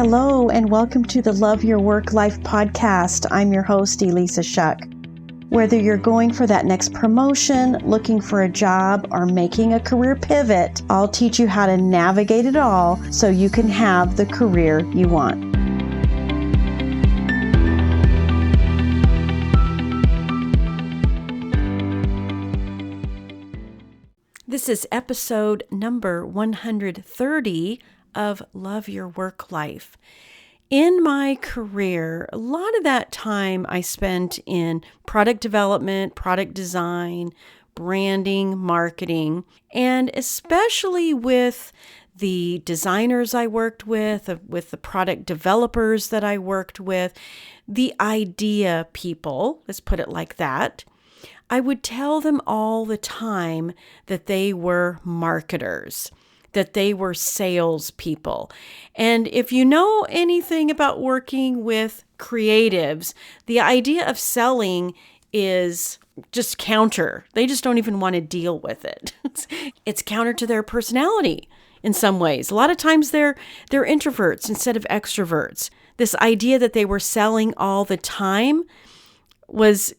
Hello, and welcome to the Love Your Work Life podcast. I'm your host, Elissa Shuck. Whether you're going for that next promotion, looking for a job, or making a career pivot, I'll teach you how to navigate it all so you can have the career you want. This is episode number 130 of Love Your Work Life. In my career, a lot of that time I spent in product development, product design, branding, marketing, and especially with the designers I worked with the product developers that I worked with, the idea people, let's put it like that. I would tell them all the time that they were marketers, that they were salespeople. And if you know anything about working with creatives, the idea of selling is just counter. They just don't even want to deal with it. It's counter to their personality in some ways. A lot of times they're introverts instead of extroverts. This idea that they were selling all the time was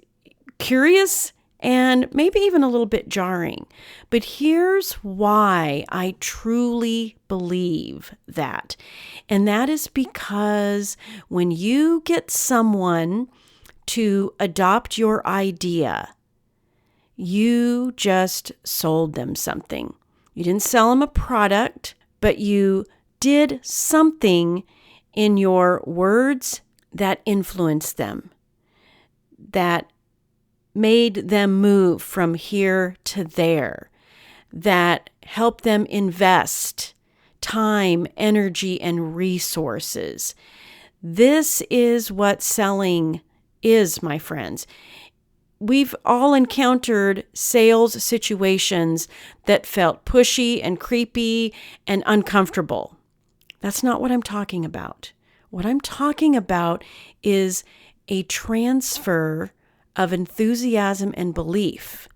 curious and maybe even a little bit jarring. But here's why I truly believe that. And that is because when you get someone to adopt your idea, you just sold them something. You didn't sell them a product, but you did something in your words that influenced them, that made them move from here to there, that helped them invest time, energy, and resources. This is what selling is, my friends. We've all encountered sales situations that felt pushy and creepy and uncomfortable. That's not what I'm talking about. What I'm talking about is a transfer of enthusiasm and belief,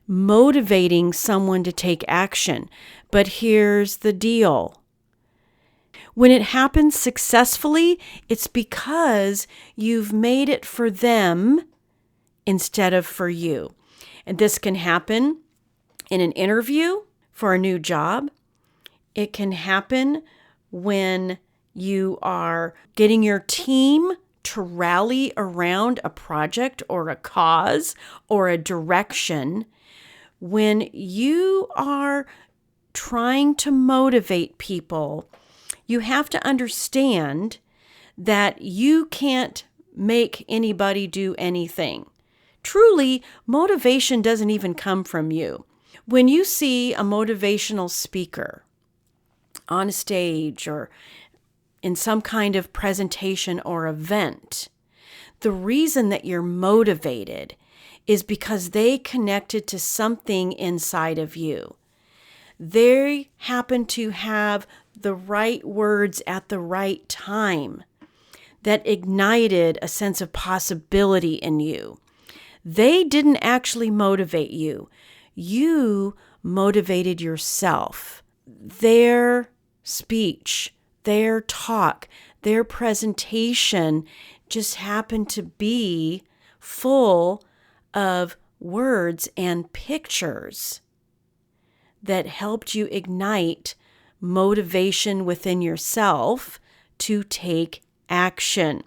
motivating someone to take action. But here's the deal. When it happens successfully, it's because you've made it for them instead of for you. And this can happen in an interview for a new job. It can happen when you are getting your team to rally around a project or a cause or a direction. When you are trying to motivate people, you have to understand that you can't make anybody do anything. Truly, motivation doesn't even come from you. When you see a motivational speaker on a stage or in some kind of presentation or event, the reason that you're motivated is because they connected to something inside of you. They happen to have the right words at the right time that ignited a sense of possibility in you. They didn't actually motivate you. You motivated yourself. Their speech, their talk, their presentation just happened to be full of words and pictures that helped you ignite motivation within yourself to take action.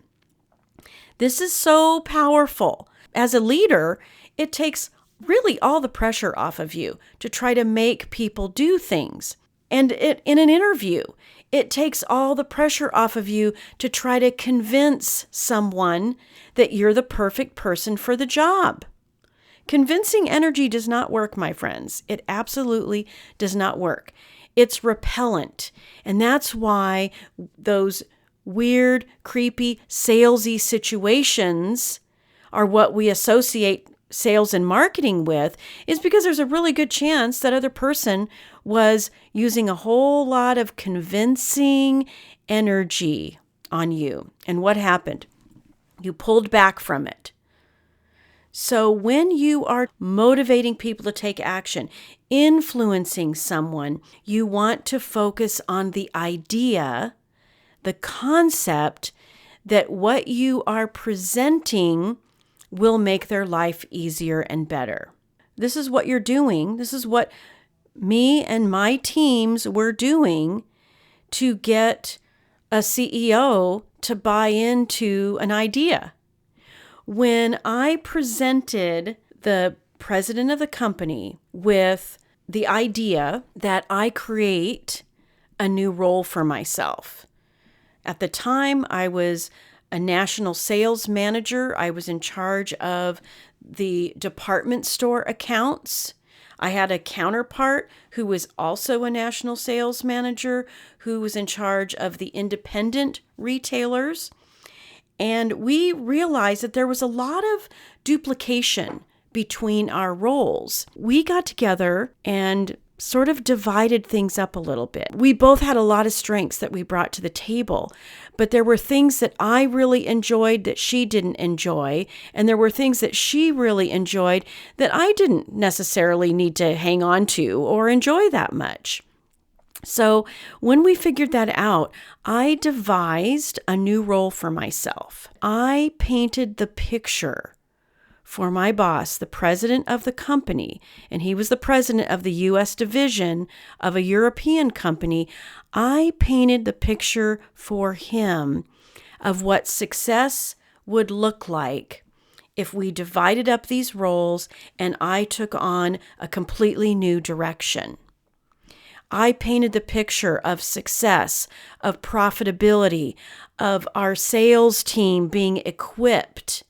This is so powerful. As a leader, it takes really all the pressure off of you to try to make people do things. And in an interview, it takes all the pressure off of you to try to convince someone that you're the perfect person for the job. Convincing energy does not work, my friends. It absolutely does not work. It's repellent. And that's why those weird, creepy, salesy situations are what we associate sales and marketing with, is because there's a really good chance that other person was using a whole lot of convincing energy on you. And what happened? You pulled back from it. So when you are motivating people to take action, influencing someone, you want to focus on the idea the concept that what you are presenting will make their life easier and better. This is what you're doing. This is what me and my teams were doing to get a CEO to buy into an idea. When I presented the president of the company with the idea that I create a new role for myself. At the time, I was a national sales manager. I was in charge of the department store accounts. I had a counterpart who was also a national sales manager who was in charge of the independent retailers. And we realized that there was a lot of duplication between our roles. We got together and sort of divided things up a little bit. We both had a lot of strengths that we brought to the table, but there were things that I really enjoyed that she didn't enjoy, and there were things that she really enjoyed that I didn't necessarily need to hang on to or enjoy that much. So when we figured that out, I devised a new role for myself. I painted the picture for my boss, the president of the company, and he was the president of the U.S. division of a European company. I painted the picture for him of what success would look like if we divided up these roles and I took on a completely new direction. I painted the picture of success, of profitability, of our sales team being equipped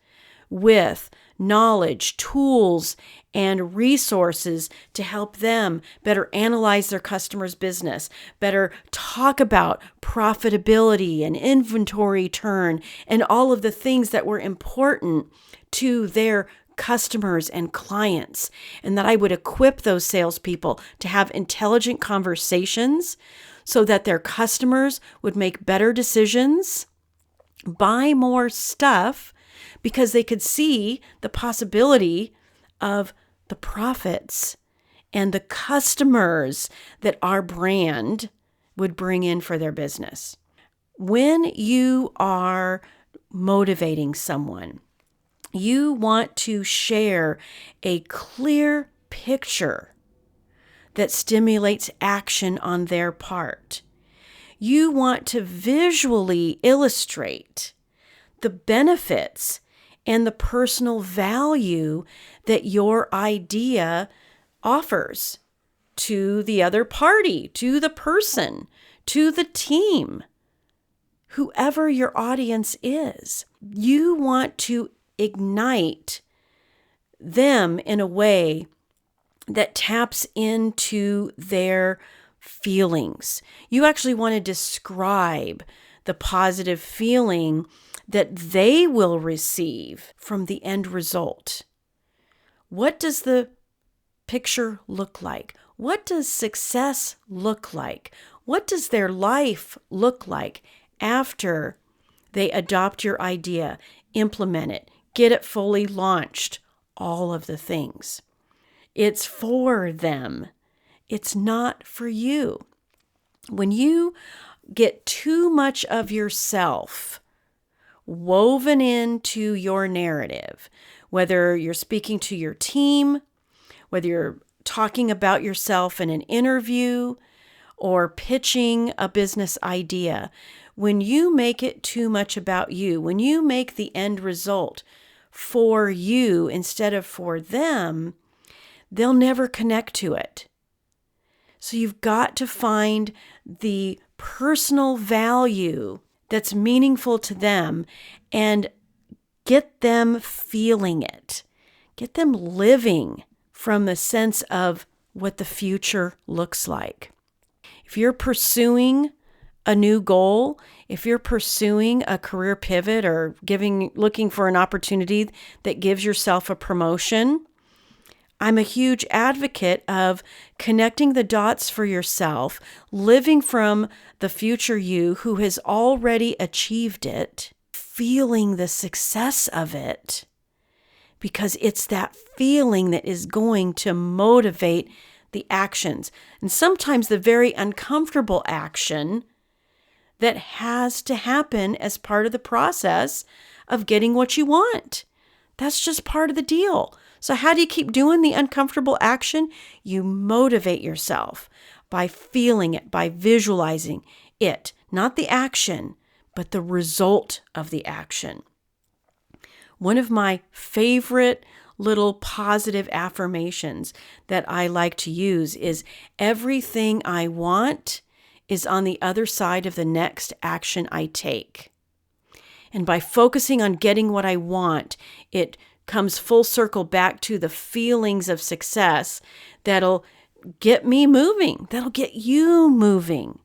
with knowledge, tools, and resources to help them better analyze their customers' business, better talk about profitability and inventory turn, and all of the things that were important to their customers and clients, and that I would equip those salespeople to have intelligent conversations so that their customers would make better decisions, buy more stuff, because they could see the possibility of the profits and the customers that our brand would bring in for their business. When you are motivating someone, you want to share a clear picture that stimulates action on their part. You want to visually illustrate the benefits and the personal value that your idea offers to the other party, to the person, to the team, whoever your audience is. You want to ignite them in a way that taps into their feelings. You actually want to describe the positive feeling that they will receive from the end result. What does the picture look like? What does success look like? What does their life look like after they adopt your idea, implement it, get it fully launched, all of the things? It's for them. It's not for you. When you get too much of yourself woven into your narrative, whether you're speaking to your team, whether you're talking about yourself in an interview or pitching a business idea, when you make it too much about you, when you make the end result for you instead of for them, they'll never connect to it. So you've got to find the personal value that's meaningful to them and get them feeling it. Get them living from the sense of what the future looks like. If you're pursuing a new goal, if you're pursuing a career pivot or looking for an opportunity that gives yourself a promotion, I'm a huge advocate of connecting the dots for yourself, living from the future you who has already achieved it, feeling the success of it, because it's that feeling that is going to motivate the actions. And sometimes the very uncomfortable action that has to happen as part of the process of getting what you want. That's just part of the deal. So how do you keep doing the uncomfortable action? You motivate yourself by feeling it, by visualizing it, not the action, but the result of the action. One of my favorite little positive affirmations that I like to use is everything I want is on the other side of the next action I take. And by focusing on getting what I want, it comes full circle back to the feelings of success that'll get me moving, that'll get you moving.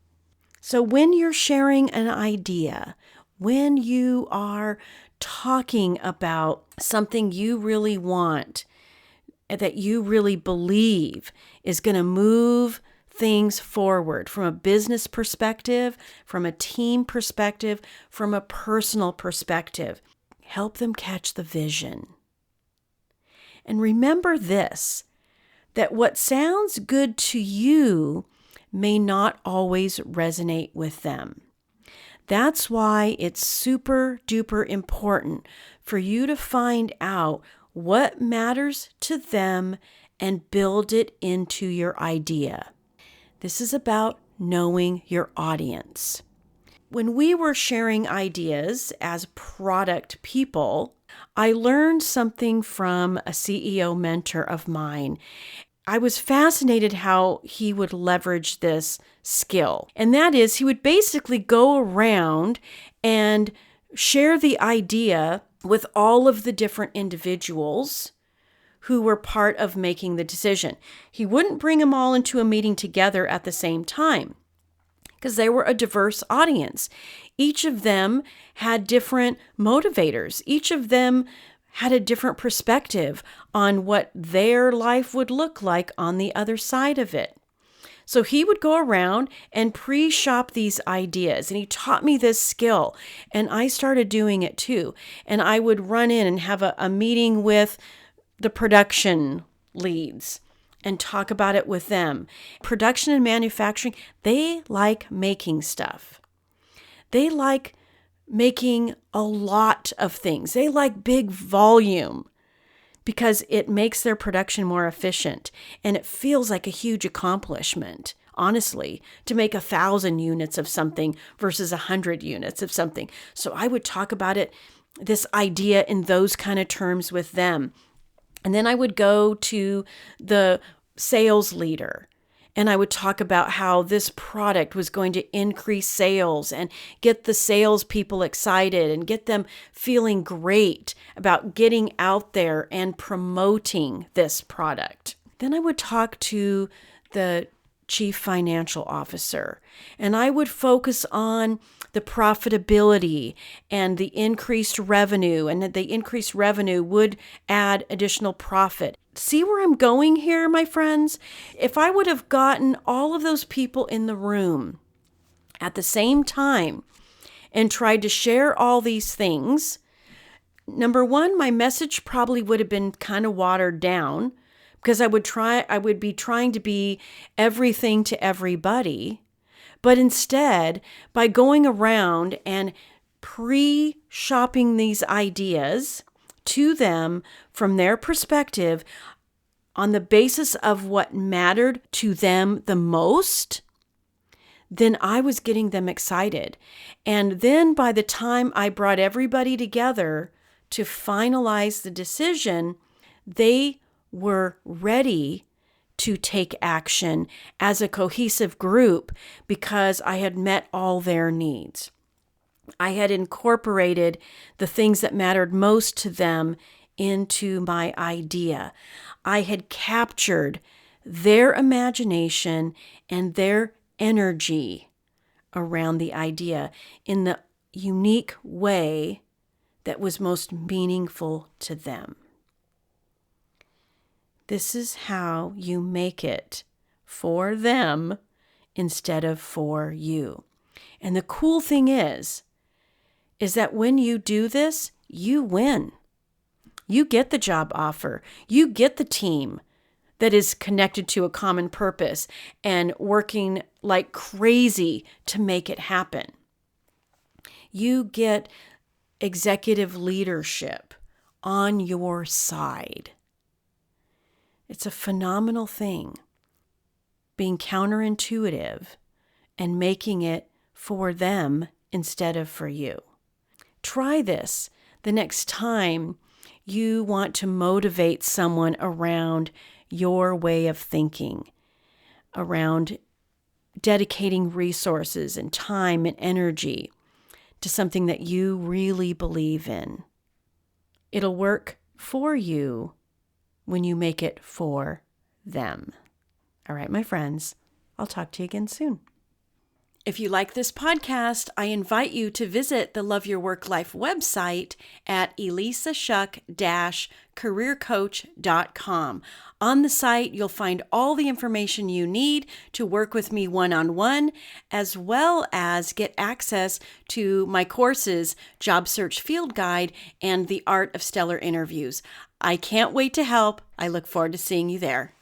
So when you're sharing an idea, when you are talking about something you really want, that you really believe is going to move things forward from a business perspective, from a team perspective, from a personal perspective, help them catch the vision. And remember this, that what sounds good to you may not always resonate with them. That's why it's super duper important for you to find out what matters to them and build it into your idea. This is about knowing your audience. When we were sharing ideas as product people, I learned something from a CEO mentor of mine. I was fascinated how he would leverage this skill. And that is, he would basically go around and share the idea with all of the different individuals who were part of making the decision. He wouldn't bring them all into a meeting together at the same time because they were a diverse audience. Each of them had different motivators. Each of them had a different perspective on what their life would look like on the other side of it. So he would go around and pre-shop these ideas, and he taught me this skill, and I started doing it too. And I would run in and have a meeting with the production leads and talk about it with them. Production and manufacturing, they like making stuff. They like making a lot of things. They like big volume because it makes their production more efficient. And it feels like a huge accomplishment, honestly, to make 1,000 units of something versus 100 units of something. So I would talk about it, this idea in those kind of terms with them. And then I would go to the sales leader and I would talk about how this product was going to increase sales and get the salespeople excited and get them feeling great about getting out there and promoting this product. Then I would talk to the chief financial officer and I would focus on the profitability and the increased revenue, and that the increased revenue would add additional profit. See where I'm going here, my friends? If I would have gotten all of those people in the room at the same time and tried to share all these things, number one, my message probably would have been kind of watered down because I would be trying to be everything to everybody. But instead, by going around and pre-shopping these ideas to them from their perspective on the basis of what mattered to them the most, then I was getting them excited. And then by the time I brought everybody together to finalize the decision, they were ready to take action as a cohesive group because I had met all their needs. I had incorporated the things that mattered most to them into my idea. I had captured their imagination and their energy around the idea in the unique way that was most meaningful to them. This is how you make it for them instead of for you. And the cool thing is that when you do this, you win. You get the job offer. You get the team that is connected to a common purpose and working like crazy to make it happen. You get executive leadership on your side. It's a phenomenal thing, being counterintuitive and making it for them instead of for you. Try this the next time you want to motivate someone around your way of thinking, around dedicating resources and time and energy to something that you really believe in. It'll work for you when you make it for them. All right, my friends, I'll talk to you again soon. If you like this podcast, I invite you to visit the Love Your Work Life website at elissashuck-careercoach.com. On the site, you'll find all the information you need to work with me one-on-one, as well as get access to my courses, Job Search Field Guide, and The Art of Stellar Interviews. I can't wait to help. I look forward to seeing you there.